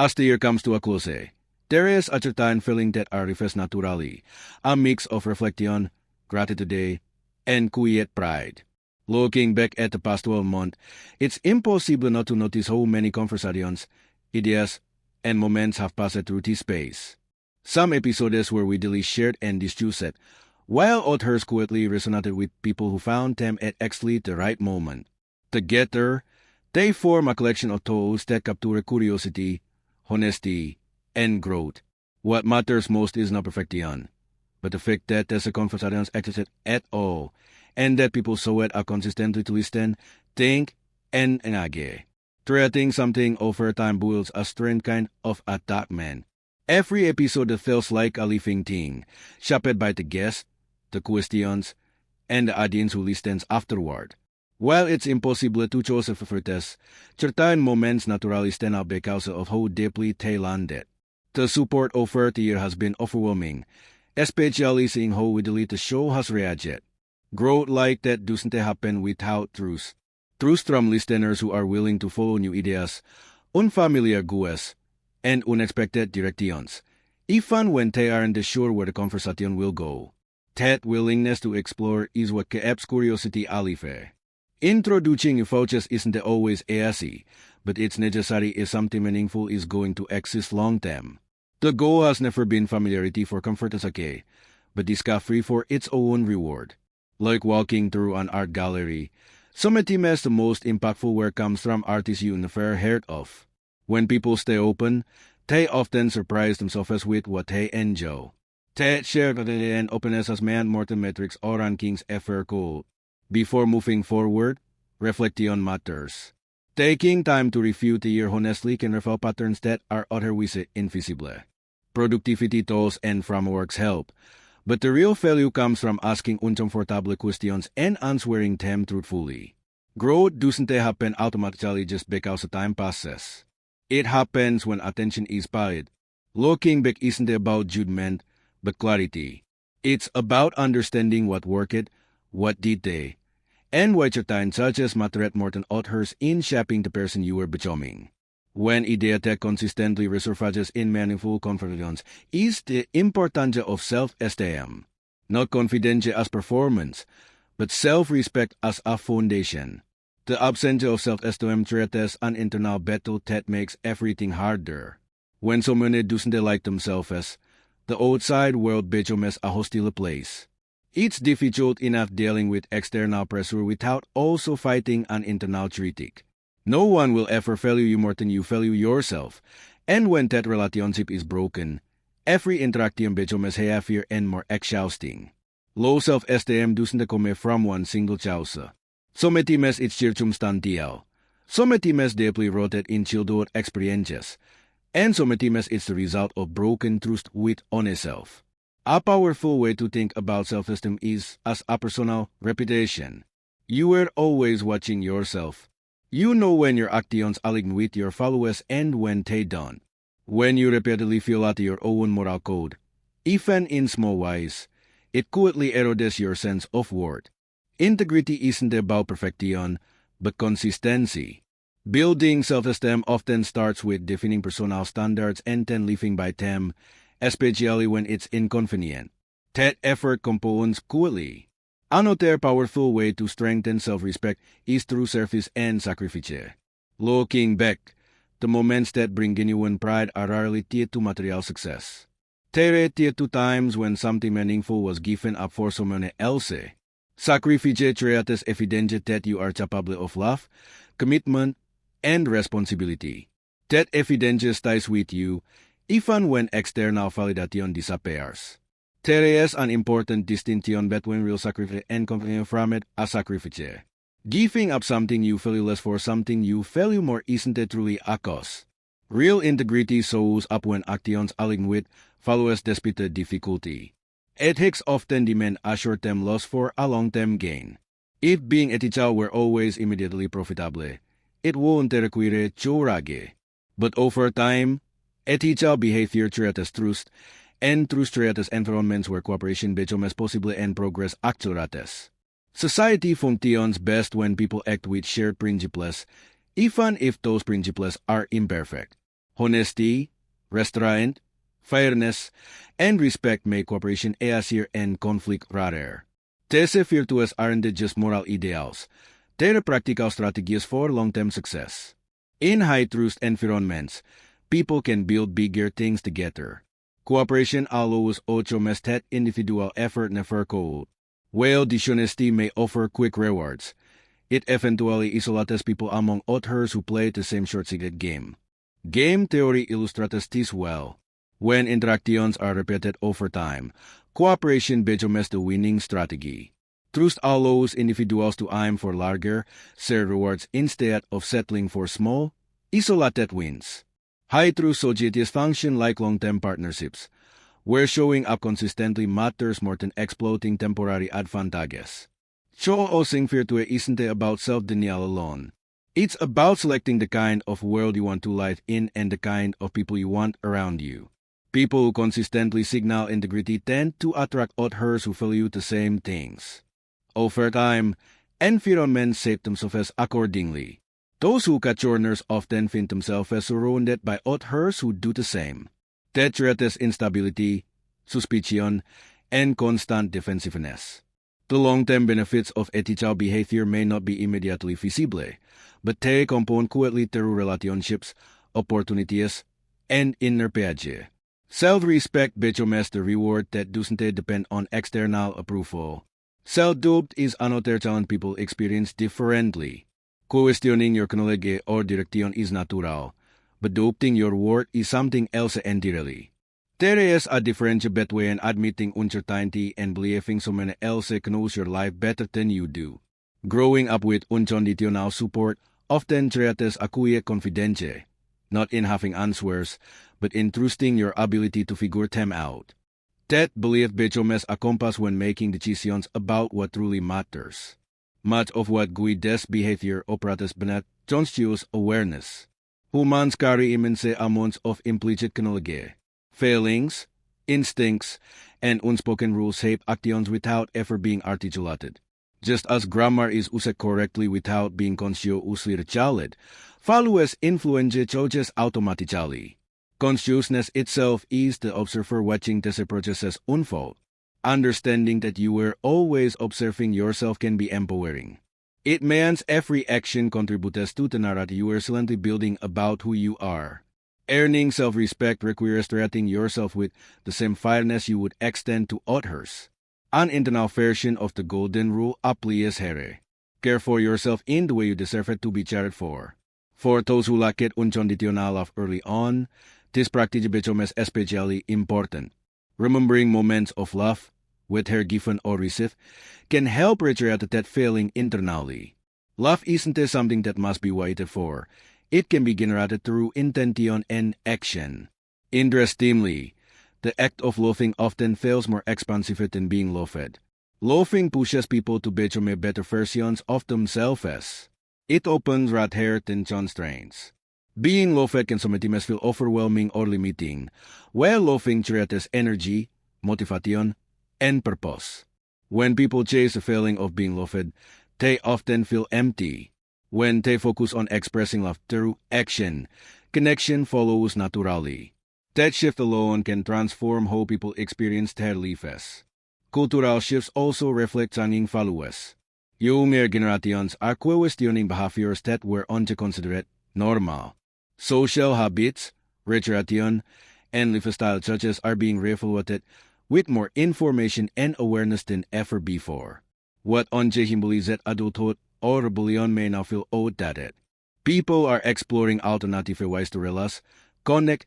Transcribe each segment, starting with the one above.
As the year comes to a close, there is a certain feeling that arrives naturally, a mix of reflection, gratitude, and quiet pride. Looking back at the past 12 months, it's impossible not to notice how many conversations, ideas, and moments have passed through this space. Some episodes were widely shared and discussed, while others quietly resonated with people who found them at exactly the right moment. Together, they form a collection of thoughts that capture curiosity, honesty, and growth. What matters most is not perfection, but the fact that there's a conversation existed at all, and that people saw it are consistently to listen, think, and engage. Creating something over time builds a strange kind of attachment. Every episode feels like a living thing, shaped by the guests, the questions, and the audience who listens afterward. While it's impossible to choose a favorite, certain moments naturally stand out because of how deeply they landed. The support offered here has been overwhelming, especially seeing how widely the show has reacted. Growth like that doesn't happen without truth. Truth from listeners who are willing to follow new ideas, unfamiliar goals, and unexpected directions, even when they aren't sure where the conversation will go. That willingness to explore is what keeps curiosity alive. Introducing new approaches isn't always easy, but it's necessary if something meaningful is going to exist long-term. The goal has never been familiarity for comfort as a key, but discovery for its own reward. Like walking through an art gallery, sometimes the most impactful work comes from artists you never heard of. When people stay open, they often surprise themselves with what they enjoy. That shared and openness has meant more than metrics or rankings ever could. Before moving forward, reflection matters. Taking time to review the year honestly can reveal patterns that are otherwise invisible. Productivity tools and frameworks help, but the real value comes from asking uncomfortable questions and answering them truthfully. Growth doesn't happen automatically just because time passes. It happens when attention is paid. Looking back isn't about judgment, but clarity. It's about understanding what worked, what did they, and why certain such mattered more than others in shaping the person you were becoming. When idea that consistently resurfaces in meaningful conversations is the importance of self-esteem. Not confidence as performance, but self-respect as a foundation. The absence of self-esteem creates an internal battle that makes everything harder. When someone doesn't like themselves, the outside world becomes a hostile place. It's difficult enough dealing with external pressure without also fighting an internal critic. No one will ever value you more than you value yourself, and when that relationship is broken, every interaction becomes heavier and more exhausting. Low self-esteem doesn't come from one single cause. Sometimes it's circumstantial. Sometimes deeply rooted in childhood experiences, and sometimes it's the result of broken trust with oneself. A powerful way to think about self-esteem is as a personal reputation. You are always watching yourself. You know when your actions align with your followers and when they don't. When you repeatedly violate your own moral code, even in small ways, it quickly erodes your sense of worth. Integrity isn't about perfection, but consistency. Building self-esteem often starts with defining personal standards and then living by them, especially when it's inconvenient. That effort compounds quickly. Another powerful way to strengthen self-respect is through service and sacrifice. Looking back, the moments that bring genuine pride are rarely tied to material success. They are tied to times when something meaningful was given up for someone else. Sacrifice creates evidence that you are capable of love, commitment, and responsibility. That evidence stays with you, even when external validation disappears. There is an important distinction between real sacrifice and confidence from it as sacrifice. Giving up something you value less for something you value more isn't truly a cause. Real integrity shows up when actions align with followers despite the difficulty. Ethics often demand a short-term loss for a long-term gain. If being ethical were always immediately profitable, it won't require courage. But over time, ethical behavior creates trust, and trust creates environments where cooperation becomes possible and progress accelerates. Society functions best when people act with shared principles, even if those principles are imperfect. Honesty, restraint, fairness, and respect make cooperation easier and conflict rarer. These virtues aren't just moral ideals, they're practical strategies for long-term success. In high-trust environments, people can build bigger things together. Cooperation allows automated individual effort never cold. While dishonesty may offer quick rewards, it eventually isolates people among others who play the same short-sighted game. Game theory illustrates this well. When interactions are repeated over time, cooperation becomes the winning strategy. Trust allows individuals to aim for larger, shared rewards instead of settling for small, isolated wins. High-trust societies function like long-term partnerships, where showing up consistently matters more than exploiting temporary advantages. Choosing virtue isn't about self-denial alone. It's about selecting the kind of world you want to live in and the kind of people you want around you. People who consistently signal integrity tend to attract others who value the same things. Over time, environments shape themselves accordingly. Those who cut corners often find themselves surrounded by others who do the same. That creates instability, suspicion, and constant defensiveness. The long-term benefits of ethical behavior may not be immediately visible, but they compound quietly through relationships, opportunities, and inner peace. Self-respect becomes the reward that doesn't depend on external approval. Self-doubt is another challenge people experience differently. Questioning your knowledge or direction is natural, but doubting your worth is something else entirely. There is a difference between admitting uncertainty and believing someone else knows your life better than you do. Growing up with unconditional support often creates a quiet confidence, not in having answers, but in trusting your ability to figure them out. That belief becomes a compass when making decisions about what truly matters. Much of what guides behavior operates beneath conscious awareness. Humans carry immense amounts of implicit knowledge. Feelings, instincts, and unspoken rules shape actions without ever being articulated. Just as grammar is used correctly without being consciously recited, values influence choices automatically. Consciousness itself is the observer watching these processes unfold. Understanding that you were always observing yourself can be empowering. It means every action contributes to the narrative you are silently building about who you are. Earning self-respect requires treating yourself with the same fairness you would extend to others. An internal version of the golden rule applies here. Care for yourself in the way you deserve it to be cared for. For those who lack it unconditional love early on, this practice becomes especially important. Remembering moments of love, whether given or received, can help recreate that feeling internally. Love isn't something that must be waited for. It can be generated through intention and action. Interestingly, the act of loving often feels more expansive than being loved. Loving pushes people to become better versions of themselves. It opens rather than constraints. Being loved can sometimes feel overwhelming or limiting, while loving creates energy, motivation, and purpose. When people chase the feeling of being loved, they often feel empty. When they focus on expressing love through action, connection follows naturally. That shift alone can transform how people experience their lives. Cultural shifts also reflect changing values. Younger generations are questioning behaviors that were once considered normal. Social habits, recreation, and lifestyle choices are being reevaluated with more information and awareness than ever before. What once symbolized adulthood or rebellion may now feel outdated. People are exploring alternative ways to realize, connect,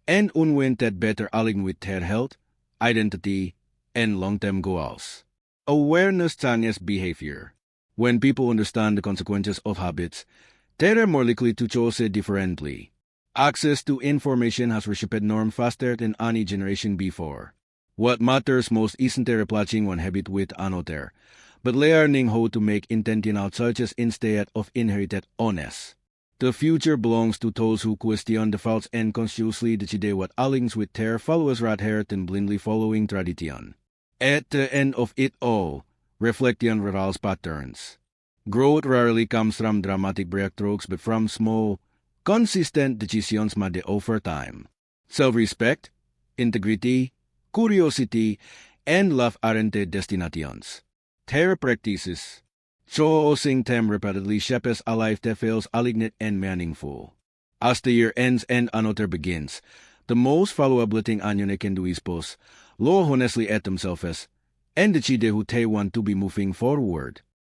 and unwind that better align with their health, identity, and long-term goals. Awareness changes behavior. When people understand the consequences of habits, they are more likely to choose it differently. Access to information has reshaped norms faster than any generation before. What matters most isn't replacing one habit with another, but learning how to make intentional choices instead of inherited honest. The future belongs to those who question the faults and consciously decide what aligns with their values rather than blindly following tradition. At the end of it all, reflection reveals patterns. Growth rarely comes from dramatic breakthroughs but from small, consistent decisions made over time. Self-respect, integrity, curiosity, and love-aren't destinations. Their practices, choosing them repeatedly shapes a life that feels aligned and meaningful. As the year ends and another begins, the most valuable thing anyone can do is pause, look honestly at themselves, and decide who they want to be moving forward.